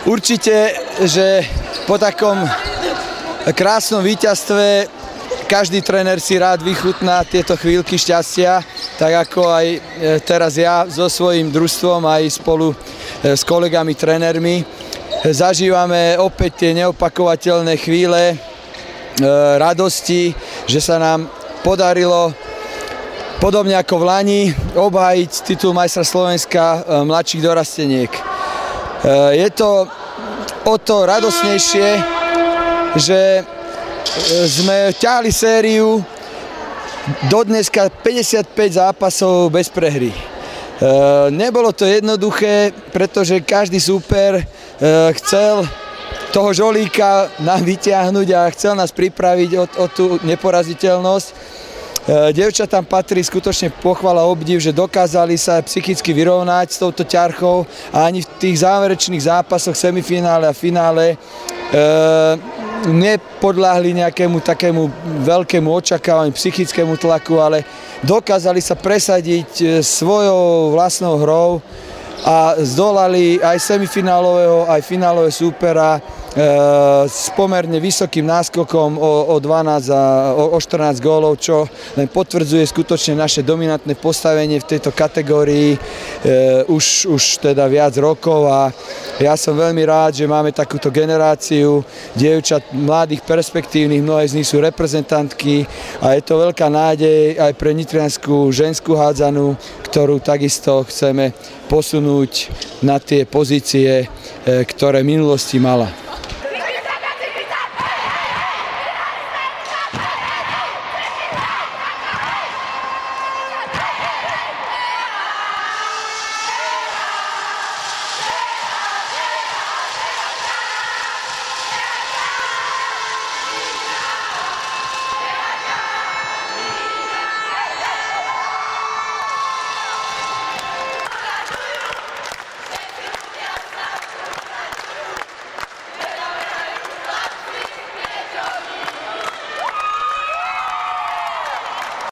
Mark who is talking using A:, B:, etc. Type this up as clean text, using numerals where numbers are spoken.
A: Určite, že po takom krásnom víťazstve každý tréner si rád vychutná tieto chvíľky šťastia, tak ako aj teraz ja so svojím družstvom aj spolu s kolegami trénermi. Zažívame opäť tie neopakovateľné chvíle radosti, že sa nám podarilo podobne ako v Lani obhájiť titul majstra Slovenska mladších dorasteniek. Je to o to radosnejšie, že sme ťahli sériu do dneska 55 zápasov bez prehry. Nebolo to jednoduché, pretože každý súper chcel toho žolíka nám vyťahnuť a chcel nás pripraviť o tú neporaziteľnosť. Dievčatám patrí skutočne pochvala, obdiv, že dokázali sa psychicky vyrovnať s touto ťarchou a ani v tých záverečných zápasoch, semifinále a finále nepodľahli nejakému takému veľkému očakávaniu, psychickému tlaku, ale dokázali sa presadiť svojou vlastnou hrou a zdolali aj semifinálového, aj finálového súpera s pomerne vysokým náskokom o 12 a o 14 gólov, čo len potvrdzuje skutočne naše dominantné postavenie v tejto kategórii už teda viac rokov a ja som veľmi rád, že máme takúto generáciu dievčat mladých, perspektívnych, mnohé z nich sú reprezentantky a je to veľká nádej aj pre nitriansku ženskú hádzanú, ktorú takisto chceme posunúť na tie pozície, ktoré v minulosti mala.